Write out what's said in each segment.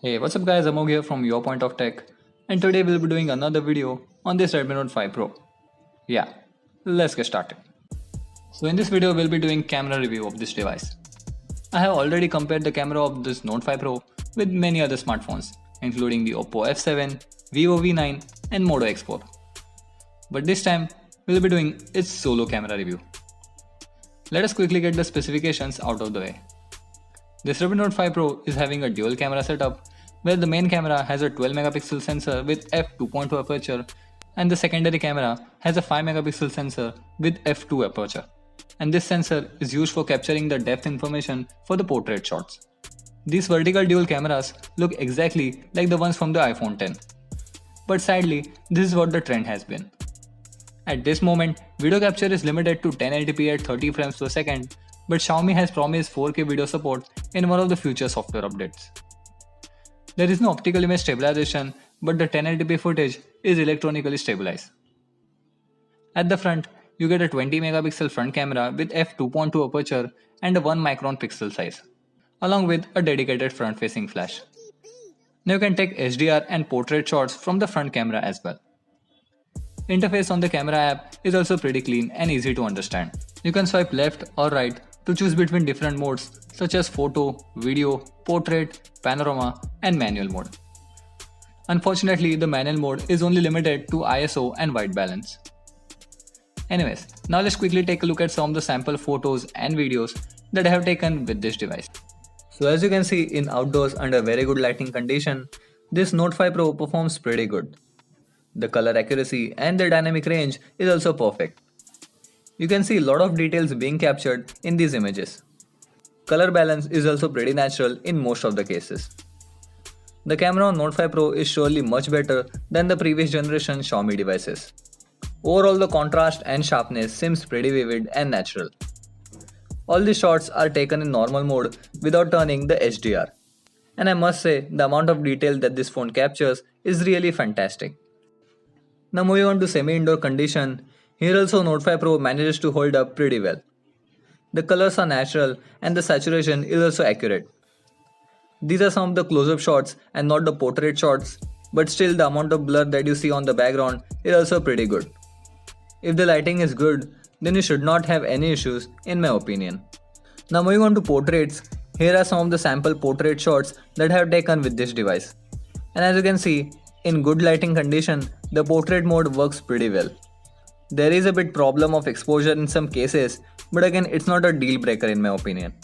Hey, what's up guys, Amog here from Your Point of Tech, and today we'll be doing another video on this Redmi Note 5 Pro. Yeah, let's get started. So in this video we'll be doing camera review of this device. I have already compared the camera of this Note 5 Pro with many other smartphones, including the Oppo F7, Vivo V9 and Moto X4. But this time we'll be doing its solo camera review. Let us quickly get the specifications out of the way. This Redmi Note 5 Pro is having a dual camera setup where the main camera has a 12 megapixel sensor with f2.2 aperture and the secondary camera has a 5 megapixel sensor with f2 aperture. And this sensor is used for capturing the depth information for the portrait shots. These vertical dual cameras look exactly like the ones from the iPhone 10. But sadly, this is what the trend has been. At this moment, video capture is limited to 1080p at 30 frames per second, but Xiaomi has promised 4K video support in one of the future software updates. There is no optical image stabilization, but the 1080p footage is electronically stabilized. At the front, you get a 20 megapixel front camera with f2.2 aperture and a 1 micron pixel size, along with a dedicated front-facing flash. Now you can take HDR and portrait shots from the front camera as well. Interface on the camera app is also pretty clean and easy to understand. You can swipe left or right to choose between different modes such as photo, video, portrait, panorama and manual mode. Unfortunately, the manual mode is only limited to ISO and white balance. Anyways, now let's quickly take a look at some of the sample photos and videos that I have taken with this device. So as you can see, in outdoors under very good lighting condition, this Note 5 Pro performs pretty good. The color accuracy and the dynamic range is also perfect. You can see a lot of details being captured in these images. Color balance is also pretty natural in most of the cases. The camera on Note 5 Pro is surely much better than the previous generation Xiaomi devices. Overall, the contrast and sharpness seems pretty vivid and natural. All the shots are taken in normal mode without turning the HDR. And I must say, the amount of detail that this phone captures is really fantastic. Now moving on to semi-indoor condition, here also Note 5 Pro manages to hold up pretty well. The colors are natural and the saturation is also accurate. These are some of the close-up shots and not the portrait shots, but still the amount of blur that you see on the background is also pretty good. If the lighting is good, then you should not have any issues in my opinion. Now moving on to portraits, here are some of the sample portrait shots that I have taken with this device. And as you can see, in good lighting condition, the portrait mode works pretty well. There is a bit problem of exposure in some cases, but again it's not a deal breaker in my opinion.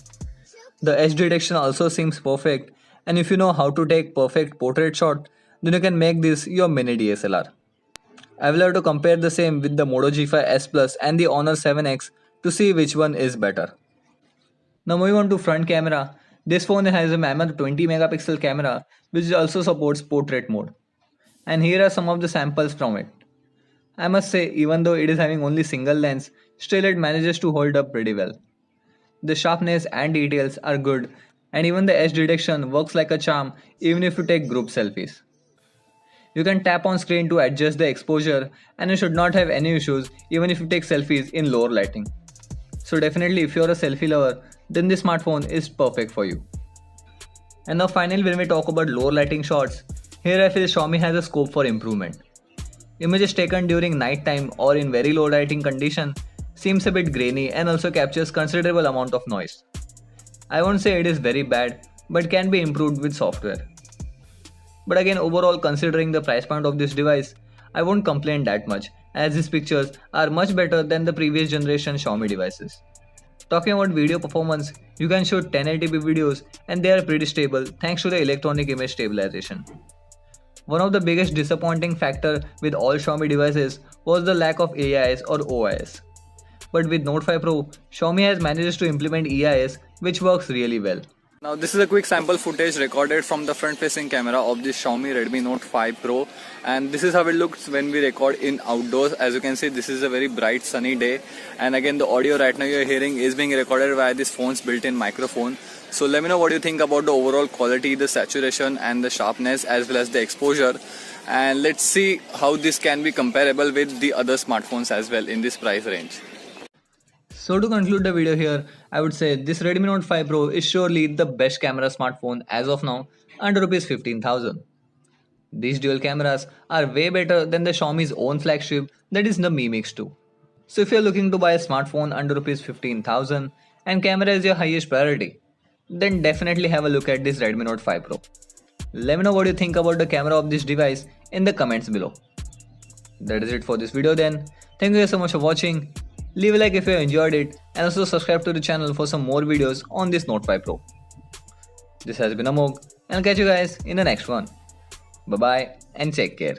The edge detection also seems perfect, and if you know how to take perfect portrait shot, then you can make this your mini DSLR. I will have to compare the same with the Moto G5 S Plus and the Honor 7X to see which one is better. Now moving on to front camera, this phone has a mammoth 20 megapixel camera which also supports portrait mode. And here are some of the samples from it. I must say, even though it is having only single lens, still it manages to hold up pretty well. The sharpness and details are good, and even the edge detection works like a charm even if you take group selfies. You can tap on screen to adjust the exposure, and you should not have any issues even if you take selfies in lower lighting. So definitely if you are a selfie lover, then this smartphone is perfect for you. And now finally, when we talk about lower lighting shots, here I feel Xiaomi has a scope for improvement. Images taken during night time or in very low lighting condition seems a bit grainy and also captures considerable amount of noise. I won't say it is very bad, but can be improved with software. But again, overall, considering the price point of this device, I won't complain that much, as these pictures are much better than the previous generation Xiaomi devices. Talking about video performance, you can shoot 1080p videos and they are pretty stable thanks to the electronic image stabilization. One of the biggest disappointing factor with all Xiaomi devices was the lack of AIS or OIS. But with Note 5 Pro, Xiaomi has managed to implement EIS, which works really well. Now this is a quick sample footage recorded from the front facing camera of this Xiaomi Redmi Note 5 Pro, and this is how it looks when we record in outdoors. As you can see, this is a very bright sunny day, and again the audio right now you're hearing is being recorded via this phone's built-in microphone. So let me know what you think about the overall quality, the saturation and the sharpness as well as the exposure, and let's see how this can be comparable with the other smartphones as well in this price range. So to conclude the video here, I would say this Redmi Note 5 Pro is surely the best camera smartphone as of now under Rs 15,000. These dual cameras are way better than the Xiaomi's own flagship, that is the Mi Mix 2. So if you're looking to buy a smartphone under Rs 15,000 and camera is your highest priority, then definitely have a look at this Redmi Note 5 Pro. Let me know what you think about the camera of this device in the comments below. That is it for this video then. Thank you so much for watching. Leave a like if you enjoyed it and also subscribe to the channel for some more videos on this Note 5 Pro. This has been Amog and I'll catch you guys in the next one. Bye bye and take care.